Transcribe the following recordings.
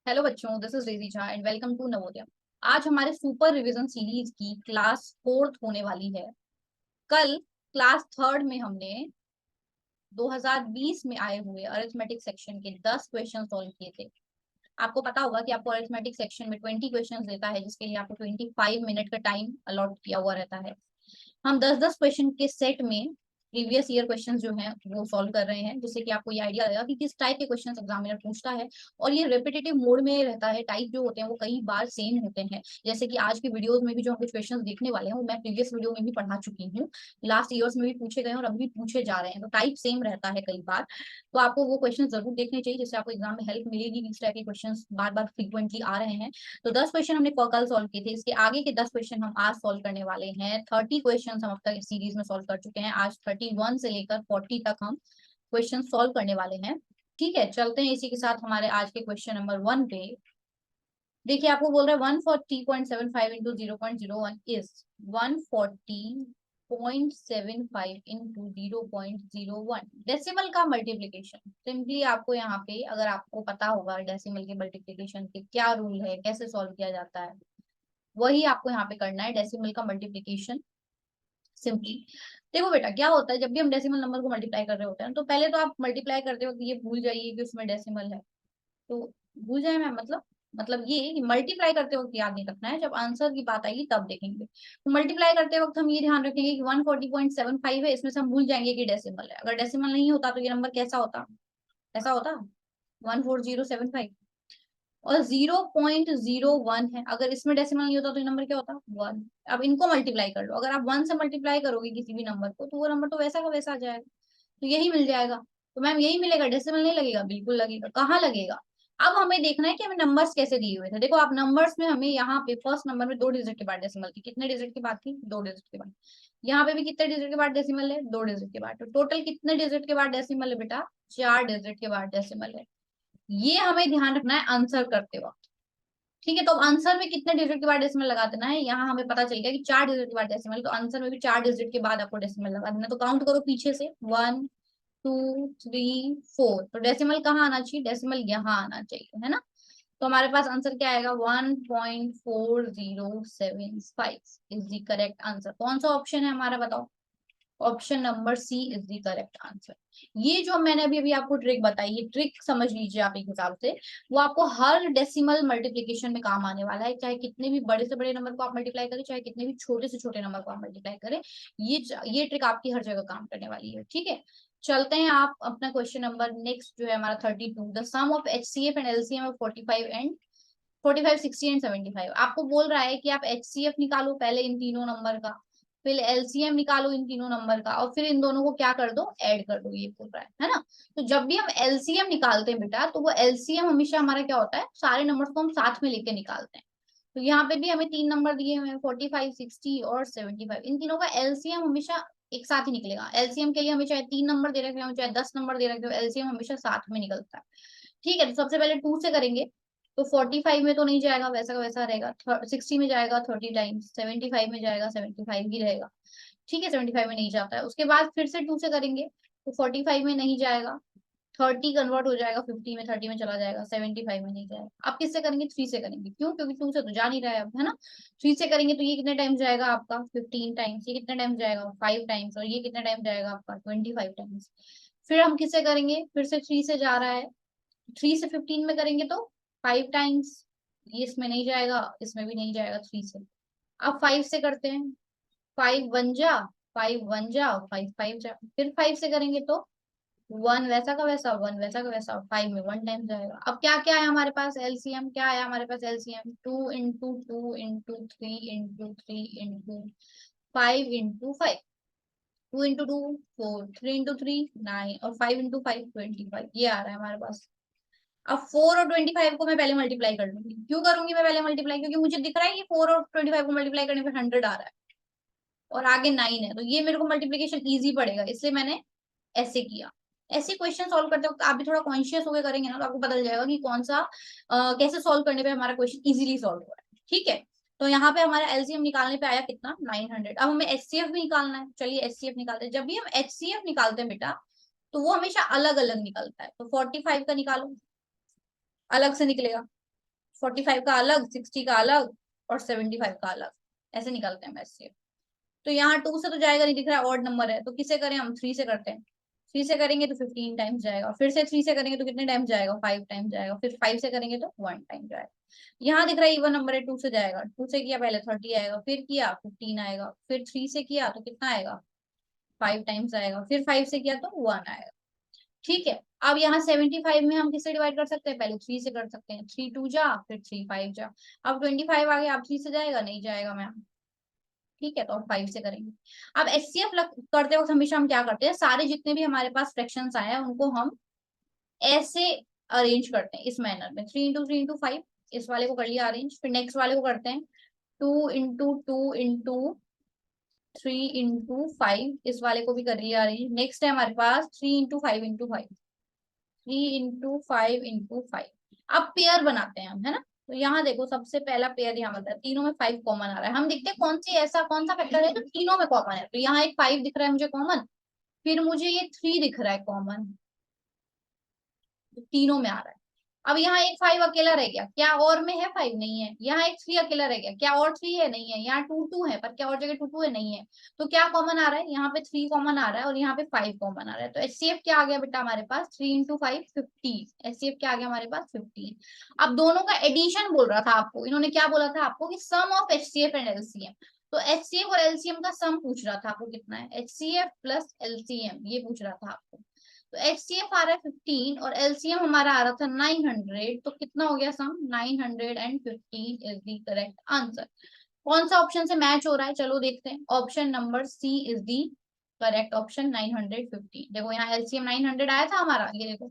Hello बच्चों, this is Reji Jha and welcome to Navodaya. आज हमारे सुपर रिवीजन सीरीज की क्लास फोर्थ होने वाली है। कल क्लास थर्ड में हमने 2020 में आए हुए अरिथमेटिक सेक्शन के 10 क्वेश्चन सॉल्व किए थे। आपको पता होगा कि आपको अरिथमेटिक सेक्शन में 20 क्वेश्चन देता है, जिसके लिए आपको 25 मिनट का टाइम अलॉट किया हुआ रहता है। हम 10-10 क्वेश्चन के सेट में प्रीवियस ईयर क्वेश्चंस जो हैं वो सॉल्व कर रहे हैं, जिससे कि आपको ये आइडिया लगेगा कि किस टाइप के क्वेश्चंस एग्जामिनर पूछता है। और ये रिपीटेटिव मोड में रहता है, टाइप जो होते हैं वो कई बार सेम होते हैं। जैसे कि आज की वीडियोस में भी जो हम कुछ क्वेश्चंस देखने वाले हैं वो मैं प्रीवियस वीडियो में भी पढ़ा चुकी हूँ। लास्ट ईयर्स में भी पूछे गए और अभी भी पूछे जा रहे हैं, तो टाइप सेम रहता है कई बार। तो आपको वो क्वेश्चन जरूर देखने चाहिए, जिससे आपको एग्जाम में हेल्प मिलेगी कि इस टाइप के क्वेश्चन बार बार फ्रिक्वेंटली आ रहे हैं। तो 10 क्वेश्चन हमने कल सॉल्व किए थे, इसके आगे के 10 क्वेश्चन हम आज सॉल्व करने वाले हैं। 30 क्वेश्चन हम अब तक इस सीरीज में सॉल्व कर चुके हैं। आज 31 से लेकर 40 तक हम क्वेश्चन सॉल्व करने वाले हैं। ठीक है, चलते हैं इसी के साथ हमारे आज के क्वेश्चन नंबर 1 पे। देखिए, आपको बोल रहा है 140.75 इंटू 0.01 इज 140.75 इंटू 0.01 डेसिमल का मल्टीप्लीकेशन। सिंपली आपको यहाँ पे, अगर आपको पता होगा डेसिमल के मल्टीप्लीकेशन के क्या रूल है, कैसे सॉल्व किया जाता है, वही आपको यहाँ पे करना है, डेसिमल का मल्टीप्लीकेशन। सिंपली देखो बेटा, क्या होता है जब भी हम डेसिमल नंबर को मल्टीप्लाई कर रहे होते हैं, तो पहले तो आप मल्टीप्लाई करते हो ये भूल जाइए कि उसमें डेसिमल है। तो भूल जाए मैं मतलब ये कि मल्टीप्लाई करते वक्त याद नहीं रखना है, जब आंसर की बात आएगी तब देखेंगे। तो मल्टीप्लाई करते वक्त हम ये ध्यान रखेंगे कि 140.75 है, इसमें से हम भूल जाएंगे कि डेसिमल है। अगर डेसिमल नहीं होता तो ये नंबर कैसा होता, ऐसा होता 14075। और 0.01 है, अगर इसमें डेसिमल नहीं होता तो ये नंबर क्या होता, 1। अब इनको मल्टीप्लाई कर लो, अगर आप 1 से मल्टीप्लाई करोगे किसी भी नंबर को, तो वो नंबर तो वैसा का वैसा आ जाएगा, तो यही मिल जाएगा। तो मैम यही मिलेगा, डेसिमल नहीं लगेगा? बिल्कुल लगेगा। कहाँ लगेगा? अब हमें देखना है कि हमें नंबर्स कैसे दिए हुए थे। देखो, आप नंबर्स में हमें यहाँ पे फर्स्ट नंबर में 2 डिजिट के बाद डेसिमल थी। कितने डिजिट के बाद थी? 2 डिजिट के बाद। यहाँ पे भी कितने डिजिट के बाद डेसिमल है? 2 डिजिट के बाद। तो टोटल कितने डिजिट के बाद डेसिमल है बेटा? 4 डिजिट के बाद डेसिमल है। ये हमें ध्यान रखना है आंसर करते वक्त। ठीक है, तो आंसर में कितने डिजिट के बाद डेसिमल लगा देना है, यहाँ हमें पता चल गया कि 4 डिजिट के बाद डेसिमल, तो आंसर में भी 4 डिजिट के बाद आपको डेसिमल लगा देना। तो काउंट करो पीछे से, 1 2 3 4। तो डेसिमल कहाँ आना चाहिए? डेसिमल यहाँ आना चाहिए, है ना। तो हमारे पास आंसर क्या आएगा? 1.4075 इज द करेक्ट आंसर। कौन सा ऑप्शन है हमारा, बताओ? Option number C is the correct answer. ये जो मैंने अभी अभी आपको ट्रिक बताई, ये ट्रिक समझ लीजिए आप एक हिसाब से, वो आपको हर डेसिमल मल्टीप्लिकेशन में काम आने वाला है। चाहे कितने भी बड़े से बड़े नंबर को आप मल्टीप्लाई करें, चाहे कितने भी छोटे से छोटे नंबर को आप मल्टीप्लाई करें, ये ट्रिक आपकी हर जगह काम करने वाली है। ठीक है, चलते हैं आप अपना क्वेश्चन नंबर नेक्स्ट जो है हमारा 32, the sum of HCF and LCM of 45, 60 and 75। आपको बोल रहा है कि आप एचसीएफ निकालो पहले इन तीनों नंबर का, फिर एलसीएम निकालो इन तीनों नंबर का, और फिर इन दोनों को क्या कर दो, ऐड कर दो, ये बोल रहा है ना। तो जब भी हम एलसीएम निकालते हैं बेटा, तो वो एलसीएम हमेशा हमारा क्या होता है, सारे नंबर्स को हम साथ में लेके निकालते हैं। तो यहाँ पे भी हमें 3 नंबर दिए हुए हैं, 45, 60 और 75। इन तीनों का एलसीएम हमेशा एक साथ ही निकलेगा। एलसीएम के लिए हमें चाहे 3 नंबर दे रखे हो, चाहे 10 नंबर दे रखे हो, एलसीएम हमेशा साथ में निकलता है। ठीक है, तो सबसे पहले 2 से करेंगे। तो 45 में तो नहीं जाएगा, वैसा का वैसा रहेगा। 60 में जाएगा 30 टाइम्स, 75 में जाएगा 75 ही रहेगा। ठीक है, 75 में नहीं जाता है। उसके बाद फिर से 2 से करेंगे, तो 45 में नहीं जाएगा। 30 कन्वर्ट हो जाएगा 50 में, 30 में चला जाएगा, 75 में नहीं जाएगा। अब किससे करेंगे? 3 से करेंगे। क्यों? क्योंकि 2 से तो जा नहीं रहा है अब, है ना। 3 से करेंगे तो ये कितने टाइम्स जाएगा आपका? 15 टाइम्स। ये कितने टाइम्स जाएगा? 5 टाइम्स। और ये कितने टाइम जाएगा आपका? 25 टाइम्स। फिर हम किससे करेंगे? फिर से 3 से जा रहा है, 3 से 15 में करेंगे तो 5 टाइम्स। ये इसमें नहीं जाएगा, इसमें भी नहीं जाएगा 3 से। अब 5 से करते हैं, 5 वन जा, 5 वन जा, 5 5 जा। फिर 5 से करेंगे तो 1 वैसा का वैसा, 1 वैसा का वैसा, 5 में 1 टाइम जाएगा। अब क्या क्या है हमारे पास? एलसीएम क्या है हमारे पास? LCM 2 into 2 into 3 into 3 into 5 into 5। 2 into 2 4, 3 into 3 9, और 5 इंटू 5 25। ये आ रहा है हमारे पास। अब 4 और 25 को मैं पहले मल्टीप्लाई कर लूंगी। क्यों करूंगी मैं पहले मल्टीप्लाई? क्योंकि मुझे दिख रहा है कि 4 और 25 को मल्टीप्लाई करने पे 100 आ रहा है, और आगे 9 है, तो ये मेरे को मल्टीप्लीकेशन इजी पड़ेगा, इसलिए मैंने ऐसे किया। ऐसे क्वेश्चन सॉल्व करते वक्त आप भी थोड़ा कॉन्शियस होकर करेंगे ना, तो आपको पता चल जाएगा कि कौन सा कैसे सॉल्व करने पे हमारा क्वेश्चन इजीली सॉल्व हो रहा है। ठीक है, तो यहाँ पे हमारा एलसीएम निकालने पे आया कितना? 900। अब हमें एचसीएफ भी निकालना है। चलिए एचसीएफ निकालते हैं। जब भी हम एचसीएफ निकालते हैं बेटा, तो वो हमेशा अलग अलग निकलता है। तो 45 का निकालो, अलग से निकलेगा। 45 का अलग, 60 का अलग और 75 का अलग, ऐसे निकालते हैं एचसीएफ। तो यहाँ 2 से तो जाएगा नहीं, दिख रहा है ऑड नंबर है, तो किसे करें हम, 3 से करते हैं। 3 से करेंगे तो 15 टाइम्स जाएगा, फिर से 3 से करेंगे तो कितने टाइम्स जाएगा, 5 टाइम्स जाएगा, फिर 5 से करेंगे तो 1 टाइम जाएगा। यहाँ दिख रहा है इवन नंबर है, 2 से जाएगा, 2 से किया पहले 30 आएगा, फिर किया 15 आएगा, फिर 3 से किया तो कितना आएगा, 5 टाइम्स आएगा, फिर 5 से किया तो 1 आएगा। ठीक है, अब यहाँ 75 में हम किससे डिवाइड कर सकते हैं, पहले 3 से कर सकते हैं, 3 2 जा, फिर 3 5 जा। अब 25 आ गया, अब 3 से जाएगा, नहीं जाएगा मैम। ठीक है, तो अब 5 से करेंगे। अब एचसीएफ करते वक्त हमेशा हम क्या करते हैं, सारे जितने भी हमारे पास फ्रैक्शंस आए हैं उनको हम ऐसे अरेंज करते हैं इस मैनर में, 3 into 3 into 5, इस वाले को कर लिया अरेंज, फिर नेक्स्ट वाले को करते हैं 2 into 2 into 3 into 5, इस वाले को भी कर लिया अरेंज। नेक्स्ट है हमारे पास 3 into 5 into 5, 3 into 5 into 5। अब पेयर बनाते हैं हम, है ना। तो यहाँ देखो सबसे पहला पेयर यहाँ बनता है, तीनों में 5 कॉमन आ रहा है, हम देखते हैं कौन सा फैक्टर है जो तीनों में कॉमन है। तो यहाँ एक 5 दिख रहा है मुझे कॉमन, फिर मुझे ये 3 दिख रहा है कॉमन, तीनों में आ रहा है। अब यहाँ एक 5 अकेला रह गया, क्या और में है 5, नहीं है। यहाँ एक 3 अकेला रह गया, क्या और 3 है, नहीं है। यहाँ 2 2 है, पर क्या और जगह 2 2 है, नहीं है। तो क्या कॉमन आ रहा है, यहाँ पे 3 कॉमन आ रहा है और यहाँ पे 5 कॉमन आ रहा है। तो एचसीएफ क्या आ गया बेटा हमारे पास, 3 into 5 15। एचसीएफ क्या आ गया हमारे पास, 15। अब दोनों का एडिशन बोल रहा था आपको, इन्होंने क्या बोला था आपको कि सम ऑफ एचसीएफ एंड एलसीएम। तो एचसीएफ और एलसीएम का सम पूछ रहा था आपको, कितना है, एचसीएफ प्लस एलसीएम, ये पूछ रहा था आपको। तो एचसीएफ आ रहा है 15 और एलसीएम हमारा आ रहा था 900, तो कितना हो गया सम, 915 इज द करेक्ट आंसर। कौन सा ऑप्शन से मैच हो रहा है, चलो देखते हैं। Option number C is the correct option, 915। देखो यहाँ एलसीएम 900 आया था हमारा, ये देखो,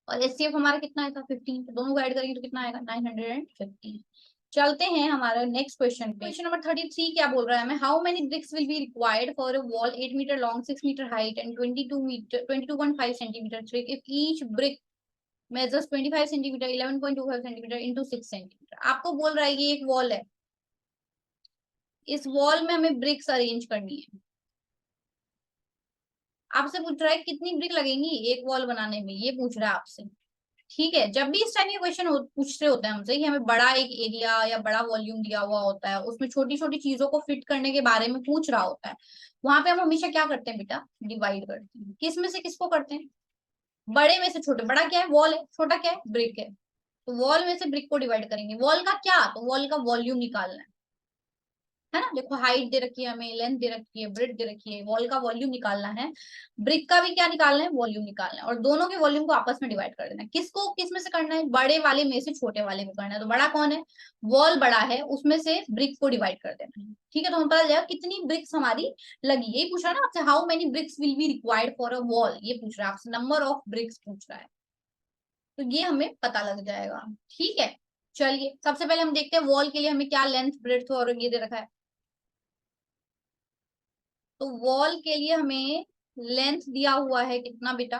और एचसीएफ हमारा कितना आया था 15, तो दोनों को ऐड करेंगे तो कितना आएगा 915। चलते हैं हमारा नेक्स्ट क्वेश्चन पे। क्वेश्चन नंबर 33 क्या बोल रहा है हमें, how many bricks will be required for a wall 8 metre long, 6 metre height and 22.5 centimetre thick if each brick measures 25 centimetre, 11.25 centimetre into 6 centimetre. आपको बोल रहा है ये एक वॉल है, इस वॉल में हमें ब्रिक्स अरेंज करनी है। आपसे पूछ रहा है कितनी ब्रिक लगेंगी एक वॉल बनाने में, ये पूछ रहा है आपसे। ठीक है, जब भी इस टाइप के क्वेश्चन पूछ रहे होते हैं हमसे कि हमें बड़ा एक एरिया या बड़ा वॉल्यूम दिया हुआ होता है, उसमें छोटी छोटी चीजों को फिट करने के बारे में पूछ रहा होता है, वहां पे हम हमेशा क्या करते हैं बेटा, डिवाइड करते हैं। किस में से किसको करते हैं, बड़े में से छोटे। बड़ा क्या है, वॉल है, छोटा क्या है, ब्रिक है। तो वॉल में से ब्रिक को डिवाइड करेंगे। वॉल का क्या, तो वॉल का वॉल्यूम निकालना है ना। देखो हाइट दे रखी है हमें, लेंथ दे रखी है, ब्रेड दे रखी है, वॉल का वॉल्यूम निकालना है। ब्रिक का भी क्या निकालना है, वॉल्यूम निकालना है, और दोनों के वॉल्यूम को आपस में डिवाइड कर देना है। किसको किस में से करना है, बड़े वाले में से छोटे वाले में करना है। तो बड़ा कौन है, वॉल बड़ा है, उसमें से ब्रिक को डिवाइड कर देना है। ठीक है, तो हम पता जाएगा कितनी ब्रिक्स हमारी लगी। यही पूछ रहा है ना आपसे, how many bricks will be required for a wall, ये पूछ रहा है आपसे, नंबर ऑफ ब्रिक्स पूछ रहा है। तो ये हमें पता लग जाएगा। ठीक है, चलिए सबसे पहले हम देखते हैं वॉल के लिए हमें क्या लेंथ ब्रेड्थ और ये दे रखा है। तो वॉल के लिए हमें लेंथ दिया हुआ है कितना बेटा,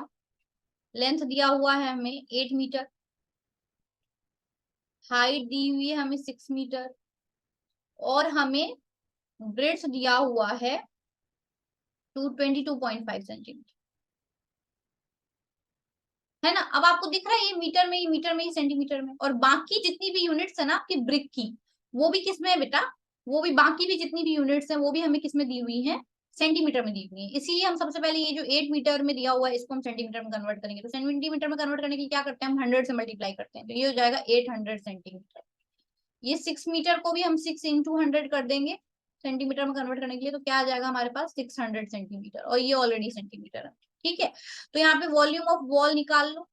लेंथ दिया हुआ है हमें 8 मीटर, हाइट दी हुई है हमें 6 मीटर, और हमें ब्रेड्थ दिया हुआ है 22.5 सेंटीमीटर, है ना। अब आपको दिख रहा है ये मीटर में ही, मीटर में ही, सेंटीमीटर में। और बाकी जितनी भी यूनिट्स है ना आपकी ब्रिक की, वो भी किसमें है बेटा, वो भी बाकी भी जितनी भी यूनिट्स हैं वो भी हमें किसमें दी हुई है, सेंटीमीटर में दी हुई है। इसीलिए हम सबसे पहले ये जो 8 मीटर में दिया हुआ है इसको हम सेंटीमीटर में कन्वर्ट करेंगे। तो सेंटीमीटर में कन्वर्ट करने के लिए क्या करते हैं, हम 100 से मल्टीप्लाई करते हैं, तो ये हो जाएगा 800 सेंटीमीटर। ये 6 मीटर को भी हम 6 into 100 कर देंगे सेंटीमीटर में कन्वर्ट करने के लिए, तो क्या आ जाएगा हमारे पास 600 सेंटीमीटर, और ये ऑलरेडी सेंटीमीटर है। ठीक है, तो यहाँ पे वॉल्यूम ऑफ वॉल निकाल लो।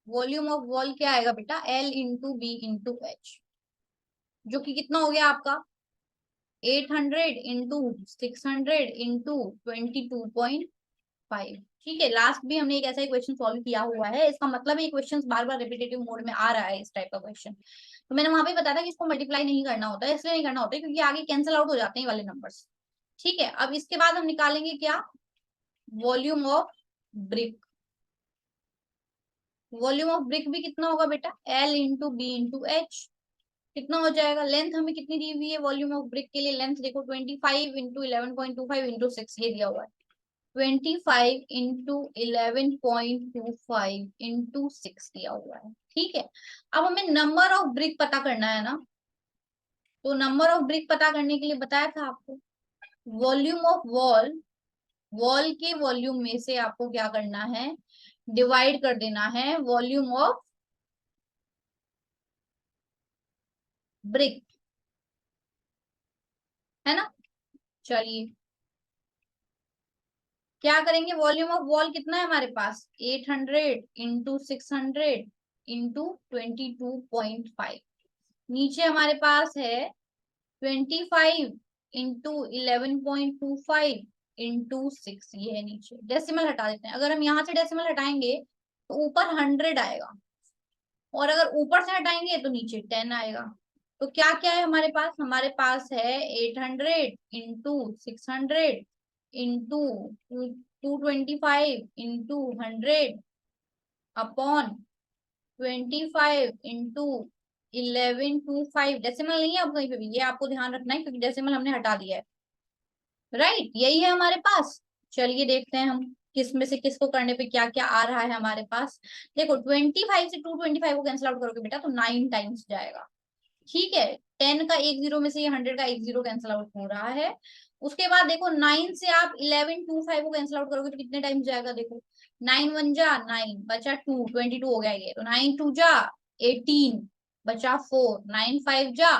वॉल्यूम ऑफ वॉल क्या आएगा बेटा, L into B into H, जो कि कितना हो गया आपका 800 into 600 into 22.5। ठीक है, लास्ट भी हमने एक ऐसा ही क्वेश्चन सॉल्व किया हुआ है, इसका मतलब ये क्वेश्चन बार बार रिपीटेटिव मोड में आ रहा है इस टाइप का क्वेश्चन। तो मैंने वहां पे बताया था कि इसको मल्टीप्लाई नहीं करना होता है, इसलिए नहीं करना होता है क्योंकि आगे कैंसिल आउट हो जाते हैं वाले नंबर्स। ठीक है, अब इसके बाद हम निकालेंगे क्या, volume of brick. Volume of brick भी कितना होगा बेटा, L into B into H। कितना हो जाएगा, लेंथ हमें कितनी दी हुई है वॉल्यूम ऑफ ब्रिक के लिए, लेंथ देखो 25 into 11.25 into 6 ये दिया हुआ है। 25 इंटू 11.25 इंटू 6 दिया हुआ है। ठीक है, अब हमें नंबर ऑफ ब्रिक पता करना है ना, तो नंबर ऑफ ब्रिक पता करने के लिए बताया था आपको, वॉल्यूम ऑफ वॉल, वॉल के वॉल्यूम में से आपको क्या करना है, डिवाइड कर देना है वॉल्यूम ऑफ ब्रिक, है ना। चलिए क्या करेंगे, वॉल्यूम ऑफ वॉल कितना है हमारे पास, 800 इंटू 600 इंटू 22.5, नीचे हमारे पास है 25 इंटू 11.25 इंटू 6, ये है नीचे। डेसिमल हटा देते हैं, अगर हम यहाँ से डेसिमल हटाएंगे तो ऊपर 100 आएगा, और अगर ऊपर से हटाएंगे तो नीचे 10 आएगा। तो क्या क्या है हमारे पास है 800 into 600 into 225 into 100 upon 25 into 1125। Decimal नहीं है अब कहीं पे भी, ये आपको ध्यान रखना है क्योंकि डेसिमल हमने हटा दिया है। राइट, यही है हमारे पास। चलिए देखते हैं हम किस में से किसको करने पे क्या क्या आ रहा है हमारे पास। देखो 25 से 225 को कैंसिल आउट करोगे बेटा तो 9 टाइम्स जाएगा। ठीक है, 10 का एक जीरो में से ये 100 का एक जीरो कैंसिल आउट हो रहा है। उसके बाद देखो 9 से आप 11.25 को कैंसिल आउट करोगे तो कितने टाइम्स जाएगा, देखो 9 1 जा 9, बचा 2, 22 हो गया ये, तो 9 2 जा 18, बचा 4, 9 5 जा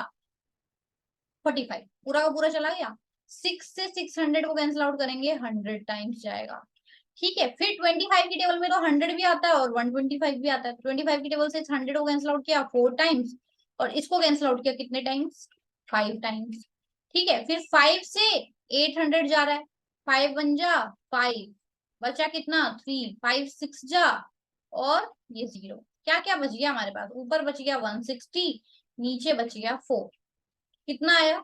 45, पूरा का पूरा चला गया। 6 से 600 को कैंसिल आउट करेंगे 100 टाइम्स जाएगा। ठीक है, फिर 25 की टेबल में तो 100 भी आता है और 125 भी आता है। 25 की टेबल से 100 को कैंसिल आउट किया 4 टाइम्स, और इसको कैंसिल आउट किया कितने टाइम्स, 5 टाइम्स। ठीक है, फिर 5 से 800 जा रहा है, 5 1 जा 5, बचा कितना 3, 5 6 जा, और ये 0। क्या क्या बच गया हमारे पास, ऊपर बच गया 160, नीचे बच गया 4। कितना आया,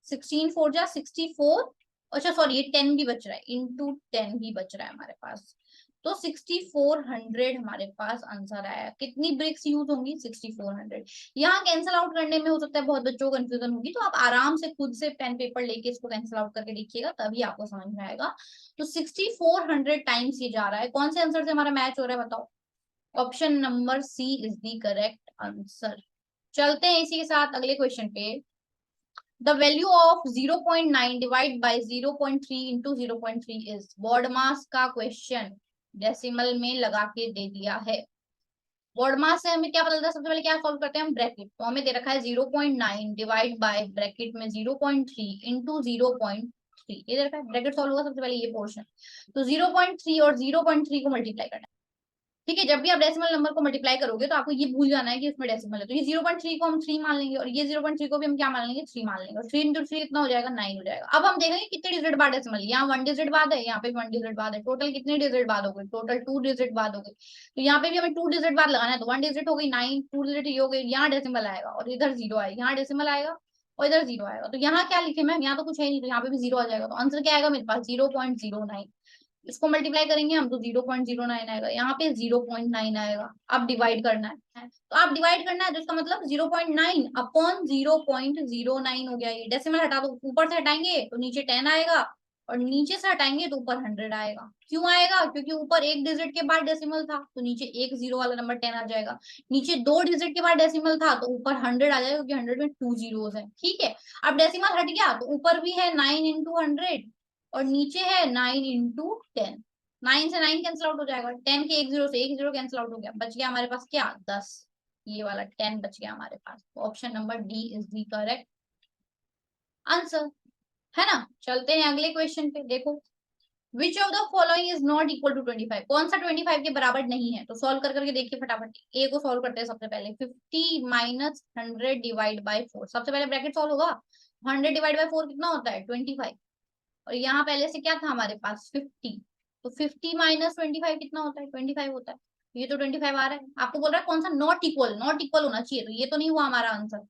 16 4 जा 64, अच्छा सॉरी ये 10 भी बच रहा है, इंटू 10 भी बच रहा है हमारे पास। तो 6400 हमारे पास आंसर आया। कितनी ब्रिक्स यूज होंगी, 6400। यहाँ कैंसिल आउट करने में हो सकता है बहुत बच्चों को कंफ्यूजन होगी, तो आप आराम से खुद से पेन पेपर लेके इसको कैंसिल आउट करके देखिएगा, तभी आपको समझ में आएगा। तो 6400 टाइम्स ये जा रहा है। कौन से आंसर से हमारा मैच हो रहा है बताओ, option number C is the correct answer. चलते हैं इसी के साथ अगले क्वेश्चन पे। The value of 0.9 divided by 0.3 into 0.3 is board मास का क्वेश्चन डेसिमल में लगा के दे दिया है। बोर्ड मास से हमें क्या पता चलता है, सबसे पहले क्या सॉल्व करते हैं हम, ब्रैकेट। तो हमें दे रखा है 0.9 डिवाइड बाय ब्रैकेट में 0.3 इंटू 0.3, ये दे रखा है। ब्रैकेट सॉल्व होगा सबसे पहले ये पोर्शन, तो 0.3 और 0.3 को मल्टीप्लाई करना है। ठीक है, जब भी आप डेसिमल नंबर को मल्टीप्लाई करोगे तो आपको ये भूल जाना है कि इसमें डेसिमल है, तो ये 0.3 को हम 3 मान लेंगे, और ये 0.3 को भी हम क्या मान लेंगे, 3 मान लेंगे, और 3 इंटू 3 कितना हो जाएगा, 9 हो जाएगा। अब हम देखेंगे कितने डिजिट बाद डेसिमल, यहाँ 1 डिजिट बाद है, यहाँ पे 1 डिजिट बाद है, टोटल कितने डिजिट बाद हो गए, टोटल 2 डिजिट बाद हो गए। तो यहाँ पे भी हमें 2 डिजिट बाद लगाना है, तो 1 डिजिट हो गई 9, 2 डिजिट ये हो गई, यहाँ डेसिमल आएगा और इधर 0 आएगा, यहाँ डेसिमल आएगा और इधर 0 आएगा। तो यहाँ क्या लिखे मैम, यहाँ तो कुछ है नहीं, तो यहाँ पे भी 0 आ जाएगा। तो आंसर क्या आएगा मेरे पास, 0.09। इसको मल्टीप्लाई करेंगे हम तो 0.09 आएगा, यहाँ पे 0.9 आएगा। अब डिवाइड करना है, तो आप डिवाइड करना है, तो इसका मतलब 0.9 अपॉन 0.09 हो गया। ये डेसिमल हटा दो, ऊपर से हटाएंगे तो नीचे 10 आएगा, और नीचे से हटाएंगे तो ऊपर 100 आएगा। क्यों आएगा, क्योंकि ऊपर एक डिजिट के बाद डेसिमल था तो नीचे एक जीरो वाला नंबर 10 आ जाएगा, नीचे 2 डिजिट के बाद डेसिमल था तो ऊपर 100 आ जाएगा, क्योंकि 100 में 2 जीरोस है। ठीक है, अब डेसिमल हट गया तो ऊपर भी है 9 इंटू 100, और नीचे है 9 इंटू 10। 9 से 9 कैंसिल आउट हो जाएगा, 10 के एक जीरो से एक जीरो कैंसिल आउट हो गया, बच गया हमारे पास क्या 10, ये वाला 10 बच गया हमारे पास। Option number D is the correct answer, है ना। चलते हैं अगले क्वेश्चन पे। देखो which of the following is not equal to 25, कौन सा 25 के बराबर नहीं है, तो सॉल्व कर करके देखिए फटाफट। ए को सॉल्व करते हैं सबसे पहले, 50 माइनस 100 डिवाइड बाई 4, सबसे पहले ब्रैकेट सॉल्व होगा। 100 डिवाइड बाई 4 कितना होता है 25, और यहाँ पहले से क्या था हमारे पास 50, तो 50 माइनस 25 कितना होता है 25 होता है। ये तो 25 आ रहा है, आपको बोल रहा है कौन सा नॉट इक्वल, नॉट इक्वल होना चाहिए, तो ये तो नहीं हुआ हमारा आंसर।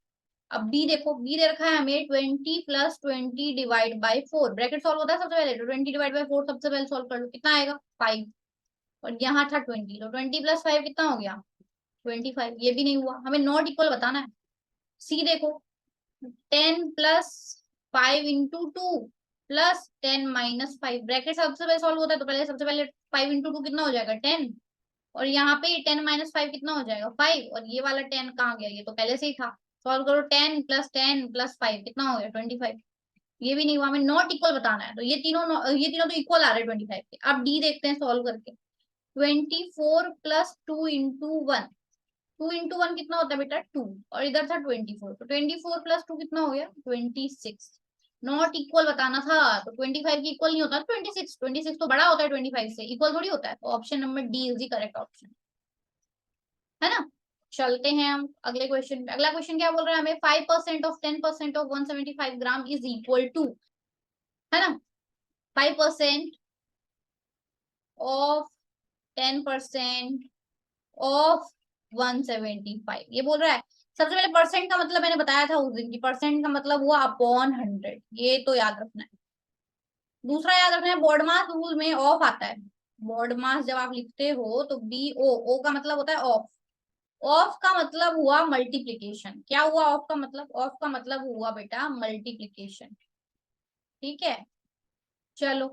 अब बी देखो, बी दे रखा है हमें 20 plus 20 divide by 4, bracket solve होता है सबसे पहले, तो 20 डिवाइड बाई 4 सबसे पहले सॉल्व कर लो, कितना आएगा 5, और यहाँ था 20, तो 20 प्लस 5 कितना हो गया 25, ये भी नहीं हुआ, हमें नॉट इक्वल बताना है। सी देखो 10 plus 5 into 2, plus 10 minus 5, bracket सबसे पहले सॉल्व होता है तो पहले सबसे पहले 5 इंटू 2 कितना हो जाएगा 10, और यहाँ पे 10 माइनस 5 कितना हो जाएगा 5, और ये वाला 10 कहाँ गया, ये तो पहले से ही था। सॉल्व करो, 10 प्लस 10 प्लस 5 कितना हो गया 25। ये भी नहीं हुआ, हमें नॉट इक्वल बताना है, तो ये तीनों तो इक्वल आ रहे हैं 25 के। अब डी देखते हैं सॉल्व करके। 24 प्लस 2 इंटू 1, 2 इंटू 1 कितना होता है बेटा 2, और इधर था 24, तो 24 प्लस 2 कितना हो गया 26। नॉट इक्वल बताना था, तो 25 की इक्वल नहीं होता 26, 26 तो बड़ा होता है 25 से, इक्वल थोड़ी होता है। तो option number D is the correct option, है ना। चलते हैं हम अगले क्वेश्चन पे। अगला क्वेश्चन क्या बोल रहा है हमें, 5% of 10% of 175 gram is equal to, है ना, 5% ऑफ 10% ऑफ 175, ये बोल रहा है। सबसे पहले परसेंट का मतलब मैंने बताया था उस दिन की, परसेंट का मतलब हुआ अपॉन 100, ये तो याद रखना है। दूसरा याद रखना है, बोर्ड मास रूल में ऑफ आता है। बोर्ड मास जब आप लिखते हो तो बी ओ का मतलब होता है ऑफ। ऑफ का मतलब हुआ मल्टीप्लीकेशन। क्या हुआ ऑफ का मतलब, ऑफ का मतलब हुआ बेटा मल्टीप्लीकेशन, ठीक है। चलो,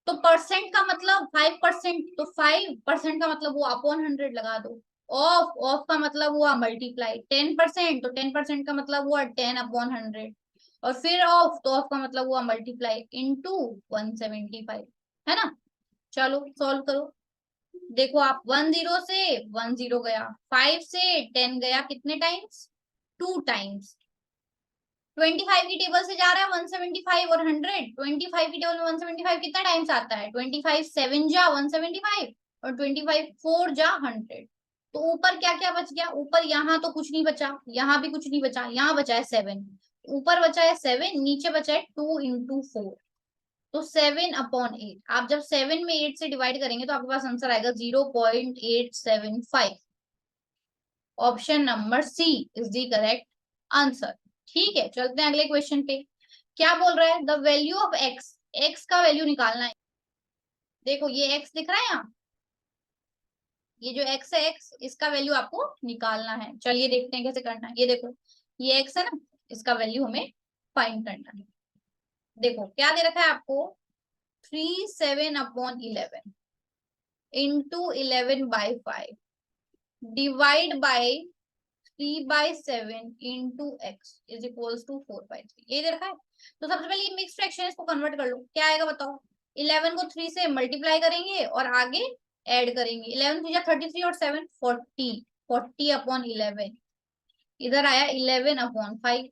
तो परसेंट का मतलब 5%, तो 5% का मतलब वो अपॉन 100 लगा दो। ऑफ ऑफ का मतलब हुआ मल्टीप्लाई 10%, तो 10% का मतलब हुआ 10/100, और फिर ऑफ, तो ऑफ का मतलब हुआ मल्टीप्लाई इंटू 175, है ना। चलो सॉल्व करो। देखो आप, 10 से 10 गया, 5 से 10 गया, कितने टाइम्स 2 टाइम्स। 25 की टेबल से जा रहा है 175 और 100, 25 की टेबल में 175 कितना टाइम्स आता है 25 7 जा 175, और 25 4 जा 100। तो ऊपर क्या क्या बच गया, ऊपर यहाँ तो कुछ नहीं बचा, यहाँ भी कुछ नहीं बचा, यहाँ बचा है 7, ऊपर बचा है 7, नीचे बचा है 2 इंटू 4, तो 7/8। आप जब 7 में 8 से डिवाइड करेंगे तो आपके पास आंसर आएगा 0.875। Option number C is the correct answer. ठीक है, चलते हैं अगले क्वेश्चन पे। क्या बोल रहा है, the value of x, x का वैल्यू निकालना है। देखो ये एक्स दिख रहा है यहाँ, ये जो एक्स है एक्स, इसका वैल्यू आपको निकालना है। चलिए देखते हैं कैसे करना है। ये देखो, ये एक्स है ना, इसका वैल्यू हमें फाइंड करना है। देखो क्या दे रखा है आपको, 3/7/11 into 11/5 divide by 3/7 into x is equals to 4/3, ये दे रखा है। तो सबसे पहले ये मिक्स फ्रैक्शन है, इसको कन्वर्ट कर लो, क्या आएगा बताओ। 11 को 3 से मल्टीप्लाई करेंगे और आगे ऐड करेंगे, 11 3 33 और 7 40, 40/11, इधर आया 11/5।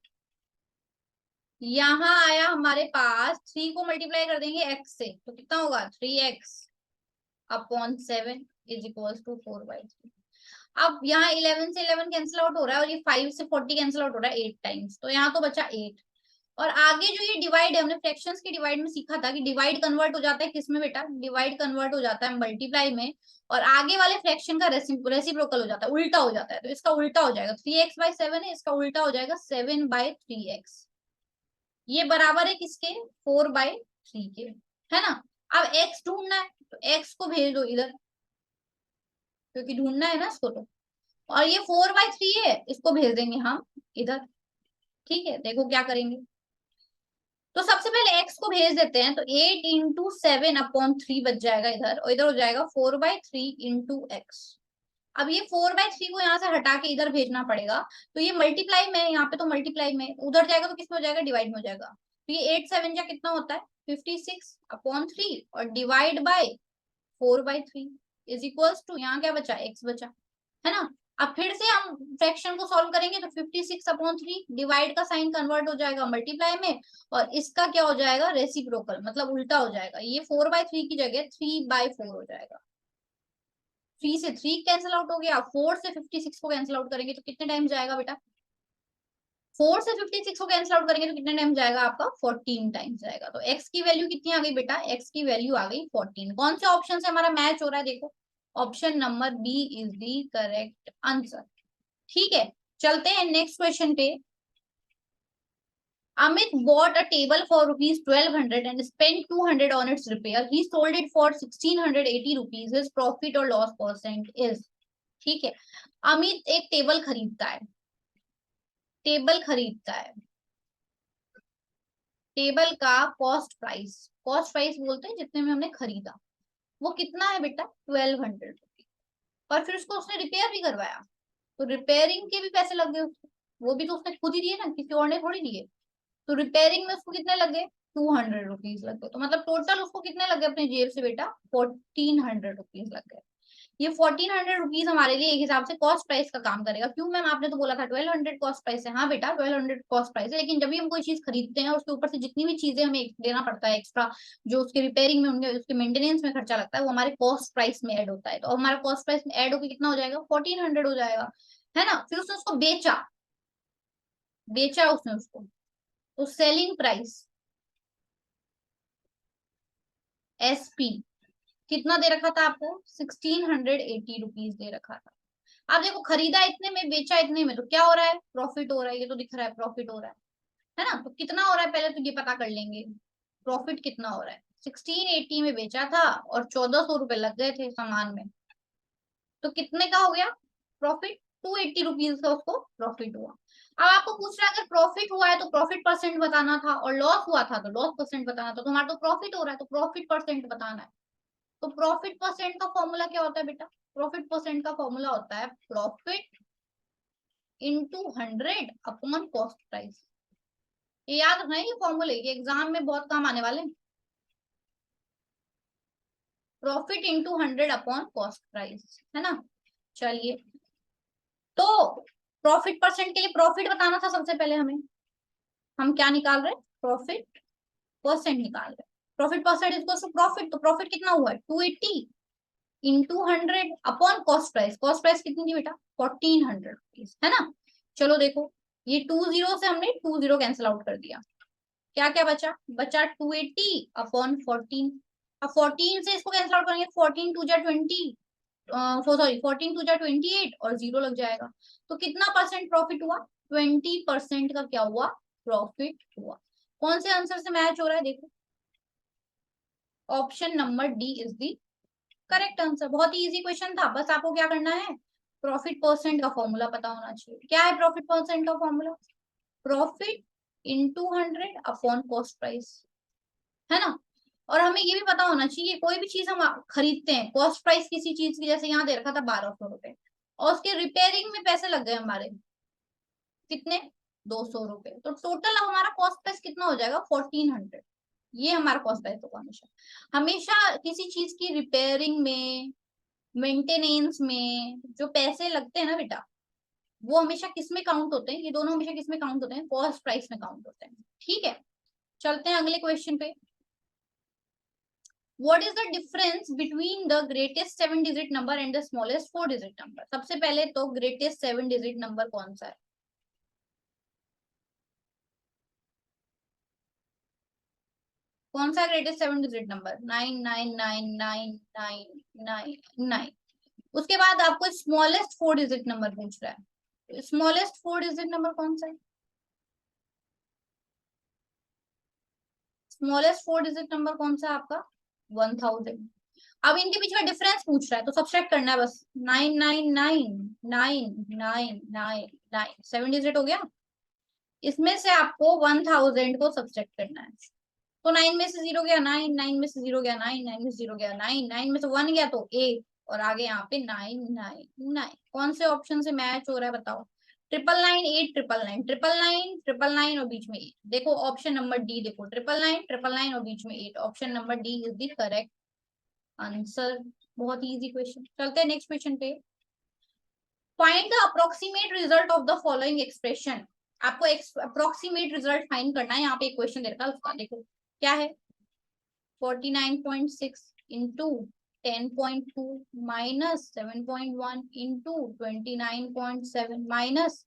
यहाँ आया हमारे पास 3 को मल्टीप्लाई कर देंगे एक्स से, तो कितना होगा 3x/7 इज इक्वल्स टू 4/3। अब यहाँ 11 से 11 कैंसिल आउट हो रहा है, और ये 5 से 40 कैंसिल आउट हो रहा है 8 टाइम्स, तो यहाँ तो बचा 8। और आगे जो ये डिवाइड है, हमने फ्रैक्शंस के डिवाइड में सीखा था कि डिवाइड कन्वर्ट हो जाता है किसमें बेटा, डिवाइड कन्वर्ट हो जाता है मल्टीप्लाई में, और आगे वाले फ्रैक्शन का रेसिप्रोकल हो जाता है, उल्टा हो जाता है। तो इसका उल्टा हो जाएगा, 3x/7 है, इसका उल्टा हो जाएगा 7/3x। ये बराबर है किसके, 4/3 के, है ना। अब x ढूंढना है, तो x को भेज दो इधर, क्योंकि ढूंढना है ना इसको तो। और ये 4/3 है, इसको भेज देंगे हम इधर। ठीक है, देखो क्या करेंगे। तो सबसे पहले x को भेज देते हैं, तो 8 × 7/3 बच जाएगा इधर, और इधर हो जाएगा 4/3 इंटू एक्स। अब ये 4/3 को यहाँ से हटा के इधर भेजना पड़ेगा, तो ये मल्टीप्लाई में, यहाँ पे तो मल्टीप्लाई में, उधर जाएगा तो किसमें हो जाएगा, डिवाइड में हो जाएगा। तो ये 8 7 जा कितना होता है 56/3, और divide by 4/3 is equals to, यहाँ क्या बचा x बचा, है ना। अब फिर से हम फ्रैक्शन को सॉल्व करेंगे, तो 56/3 डिवाइड का साइन कन्वर्ट हो जाएगा मल्टीप्लाई में, और इसका क्या हो जाएगा रेसिप्रोकल, मतलब उल्टा हो जाएगा। ये 4/3 की जगह 3/4 हो जाएगा। 3 से 3 कैंसिल आउट हो गया, 4 से 56 को कैंसिल आउट करेंगे तो कितने टाइम जाएगा बेटा, 4 से 56 को कैंसिल आउट करेंगे तो कितने टाइम जाएगा आपका 14 टाइम्स जाएगा। तो x की वैल्यू कितनी आ गई बेटा, x की वैल्यू आ गई 14। कौन से ऑप्शन से हमारा मैच हो रहा है, देखो option number B is the correct answer. ठीक है, चलते हैं नेक्स्ट क्वेश्चन पे। Amit bought a table for rupees 1200 and spent 200 on its repair. He sold it for 1680 rupees. His profit or loss percent is, ठीक है। अमित एक table खरीदता है, टेबल खरीदता है, टेबल का कॉस्ट प्राइस बोलते हैं जितने में हमने खरीदा, वो कितना है बेटा 1200 रुपीज। और फिर उसको उसने रिपेयर भी करवाया, तो रिपेयरिंग के भी पैसे लग गए उसको, वो भी तो उसने खुद ही दिए ना, किसी और ने थोड़ी दिए। तो रिपेयरिंग में उसको कितने लगे 200 रुपीज लग गए। तो मतलब टोटल उसको कितने लग गए अपने जेब से बेटा 1400 रुपीज लग गए। ये 1400 रुपीज हमारे लिए एक हिसाब से कॉस्ट प्राइस का काम करेगा। क्यों मैम, आपने तो बोला था 1200 कॉस्ट प्राइस है। हाँ बेटा 1200 कॉस्ट प्राइस है, लेकिन जब भी हम कोई चीज खरीदते हैं और उसके ऊपर से जितनी भी चीजें हमें देना पड़ता है एक्स्ट्रा, जो उसके रिपेयरिंग में उनके उसके मेंटेनेंस में खर्चा लगता है, वो हमारे कॉस्ट प्राइस में ऐड होता है। तो हमारा कॉस्ट प्राइस में ऐड होकर कितना हो जाएगा 1400 हो जाएगा, है ना। फिर उसने उसको बेचा, बेचा उसने उसको, तो सेलिंग प्राइस एसपी कितना दे रखा था आपको 1680 रुपीज दे रखा था। आप देखो खरीदा इतने में, बेचा इतने में, तो क्या हो रहा है प्रॉफिट हो रहा है, ये तो दिख रहा है प्रॉफिट हो रहा है ना। तो कितना हो रहा है पहले तो ये पता कर लेंगे, प्रॉफिट कितना हो रहा है। 1680 में बेचा था और 1400 रुपए लग गए थे सामान में, तो कितने का हो गया प्रॉफिट 280 रुपीज का उसको प्रॉफिट हुआ। अब आपको पूछ रहा है अगर प्रॉफिट हुआ है तो प्रॉफिट परसेंट बताना था, और लॉस हुआ था तो लॉस परसेंट बताना था। तो हमारा तो प्रॉफिट हो रहा है तो प्रॉफिट परसेंट बताना है। तो प्रॉफिट परसेंट का फॉर्मूला क्या होता है बेटा, प्रॉफिट परसेंट का फॉर्मूला होता है profit into 100 upon cost price. ये याद रखना है, ये फॉर्मूले ये एग्जाम में बहुत काम आने वाले हैं। Profit into 100 upon cost price, है ना। चलिए, तो प्रॉफिट परसेंट के लिए प्रॉफिट बताना था सबसे पहले हमें। हम क्या निकाल रहे हैं प्रॉफिट परसेंट निकाल रहे हैं। Profit percent is to profit, तो प्रॉफिट कितना हुआ है 280 into 100 upon cost price. Cost price कितनी थी बेटा 1400 रुपीज, है ना। चलो देखो, ये 20 से हमने 20 कैंसिल आउट कर दिया, क्या क्या बचा, बचा 280 अपॉन 14। अब 14 से इसको कैंसिल आउट करेंगे, 14 टू जा 20, सॉरी 14 टू जा 28 और जीरो लग जाएगा। तो कितना परसेंट प्रॉफिट हुआ 20% का क्या हुआ प्रॉफिट हुआ। कौन से आंसर से मैच हो रहा है देखो, option number D is the correct answer. बहुत ही इजी क्वेश्चन था, बस आपको क्या करना है प्रॉफिट परसेंट का फॉर्मूला पता होना चाहिए। क्या है प्रॉफिट परसेंट का formula, profit into 100 upon cost price, है ना। और हमें ये भी पता होना चाहिए कोई भी चीज हम खरीदते हैं, कॉस्ट प्राइस किसी चीज की, जैसे यहाँ दे रखा था 1200 रुपए, और उसके रिपेयरिंग में पैसे लग गए हमारे कितने 200 रुपए, तो टोटल हमारा कॉस्ट प्राइस कितना हो जाएगा 1400। ये हमारा कॉस्ट प्राइस होगा हमेशा। हमेशा किसी चीज की रिपेयरिंग में, मेंटेनेंस में जो पैसे लगते हैं ना बेटा, वो हमेशा किस में काउंट होते हैं, ये दोनों हमेशा किस में काउंट होते हैं कॉस्ट प्राइस में काउंट होते हैं। ठीक है, चलते हैं अगले क्वेश्चन पे। What is the difference between the greatest 7 digit number and the smallest 4 digit number? सबसे पहले तो greatest 7 digit number कौन सा है, कौन सा ग्रेटेस्ट 7 डिजिट नंबर 99999999। उसके बाद आपको स्मॉलेस्ट 4 डिजिट नंबर पूछ रहा है, स्मॉलेस्ट 4 डिजिट नंबर कौन सा है, स्मॉलेस्ट 4 डिजिट नंबर कौन सा है आपका 1000। अब इनके बीच का डिफरेंस पूछ रहा है तो सब्सट्रैक्ट करना है बस, 99999999 7 डिजिट हो गया, इसमें से आपको 1000 को सब्सट्रैक्ट करना है। तो 9 में से 0 गया 9, 9 में से 0 गया 9, 9 में से 0 गया 9, 9 में से 1 गया तो 8, और आगे यहाँ पे 999। कौन से ऑप्शन से मैच हो रहा है बताओ, 999 8 999 999 999 और बीच में 8। देखो ऑप्शन नंबर डी, देखो 999 999 और बीच में 8, option number D is the correct answer. बहुत ही इजी क्वेश्चन। चलते हैं नेक्स्ट क्वेश्चन पे। Find the approximate result of the following expression. आपको अप्रोक्सीमेट रिजल्ट फाइंड करना है, यहाँ पे एक क्वेश्चन दे रखा है उसका देखो क्या है, 49.6 into 10.2 minus 7.1 into 29.7 minus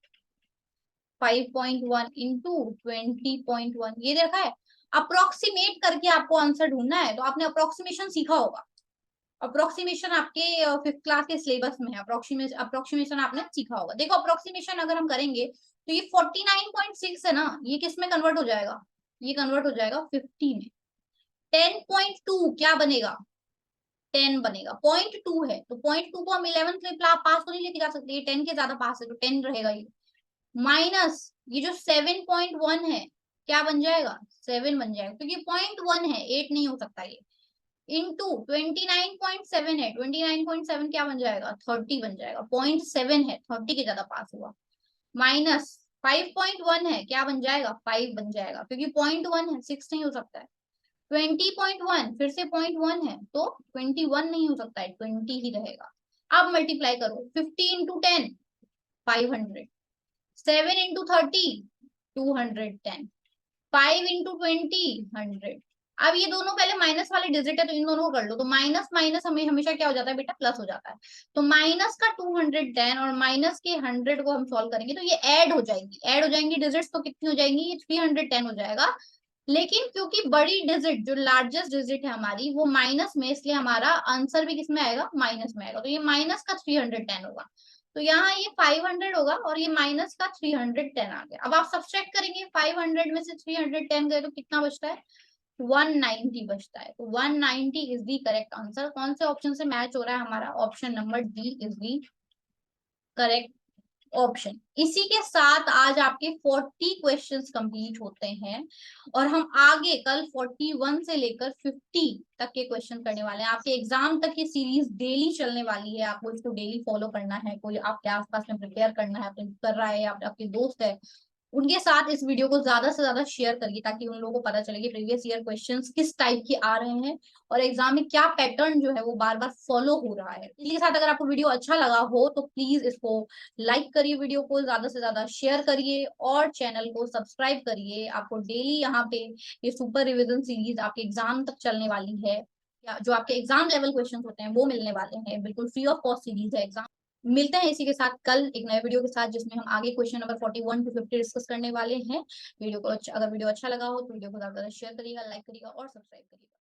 5.1 into 20.1, ये देखा है। अप्रोक्सीमेट करके आपको आंसर ढूंढना है, तो आपने अप्रोक्सीमेशन सीखा होगा, अप्रोक्सीमेशन आपके 5th क्लास के सिलेबस में है, अप्रोक्सीमेशन आपने सीखा होगा। देखो अप्रोक्सीमेशन अगर हम करेंगे तो ये 49.6 है ना, ये किस में कन्वर्ट हो जाएगा, ये कन्वर्ट हो जाएगा 50 में। 10.2 क्या बनेगा 10 बनेगा, 0.2 है तो 0.2 को हम 11th में पास तो नहीं लेके जा सकते, ये 10 के ज्यादा पास है तो 10 रहेगा ये, माइनस ये जो 7.1 है क्या बन जाएगा 7 बन जाएगा, क्योंकि 0.1 है, 8 नहीं हो सकता ये। इंटू 29.7 है, 29.7 क्या बन जाएगा 30 बन जाएगा, 0.7 है 30 के ज्यादा पास हुआ। माइनस 5.1 है, क्या बन जाएगा 5 बन जाएगा, क्योंकि 0.1 है 6 नहीं हो सकता है। 20.1 फिर से 0.1 है तो 21 नहीं हो सकता है, 20 ही रहेगा। अब मल्टीप्लाई करो 50 इंटू 10 500, 7 इंटू 30 210, 5 इंटू 20 100। अब ये दोनों पहले माइनस वाले डिजिट है तो इन दोनों को कर लो, तो माइनस माइनस हमें हमेशा क्या हो जाता है बेटा प्लस हो जाता है। तो माइनस का 210 और माइनस के 100 को हम सॉल्व करेंगे तो ये ऐड हो जाएंगी, ऐड हो जाएंगी डिजिट्स, तो कितनी हो जाएंगी ये 310 हो जाएगा। लेकिन क्योंकि बड़ी डिजिट जो लार्जेस्ट डिजिट है हमारी वो माइनस में, इसलिए हमारा आंसर भी किसमें आएगा माइनस में आएगा, तो ये माइनस का 310 होगा। तो यहाँ ये 500 होगा और ये माइनस का 310 आ गया। अब आप सब्सट्रैक्ट करेंगे 500 में से 310 गए तो कितना बचता है 190 बचता है। तो 190 इज दी करेक्ट आंसर। कौन से ऑप्शन से मैच हो रहा है हमारा, option number D is the correct option. इसी के साथ आज आपके 40 क्वेश्चंस कंप्लीट होते हैं और हम आगे कल 41 से लेकर 50 तक के क्वेश्चन करने वाले हैं। आपके एग्जाम तक ये सीरीज डेली चलने वाली है, आपको इसको डेली फॉलो करना है। कोई आपके आसपास में प्रिपेयर करना है, आपने कर रहा है या आपके दोस्त है, उनके साथ इस वीडियो को ज्यादा से ज्यादा शेयर करिए ताकि उन लोगों को पता चले कि प्रीवियस ईयर क्वेश्चंस किस टाइप के आ रहे हैं और एग्जाम में क्या पैटर्न जो है वो बार बार फॉलो हो रहा है। इसी के साथ अगर आपको वीडियो अच्छा लगा हो तो प्लीज इसको लाइक करिए, वीडियो को ज्यादा से ज्यादा शेयर करिए और चैनल को सब्सक्राइब करिए। आपको डेली यहाँ पे ये सुपर रिविजन सीरीज आपके एग्जाम तक चलने वाली है, या जो आपके एग्जाम लेवल क्वेश्चन होते हैं वो मिलने वाले हैं, बिल्कुल फ्री ऑफ कॉस्ट सीरीज है एग्जाम। मिलते हैं इसी के साथ कल एक नए वीडियो के साथ जिसमें हम आगे क्वेश्चन नंबर 41 टू 50 डिस्कस करने वाले हैं। वीडियो को अगर वीडियो अच्छा लगा हो तो वीडियो को ज्यादा शेयर करिएगा, लाइक करिएगा और सब्सक्राइब करिएगा।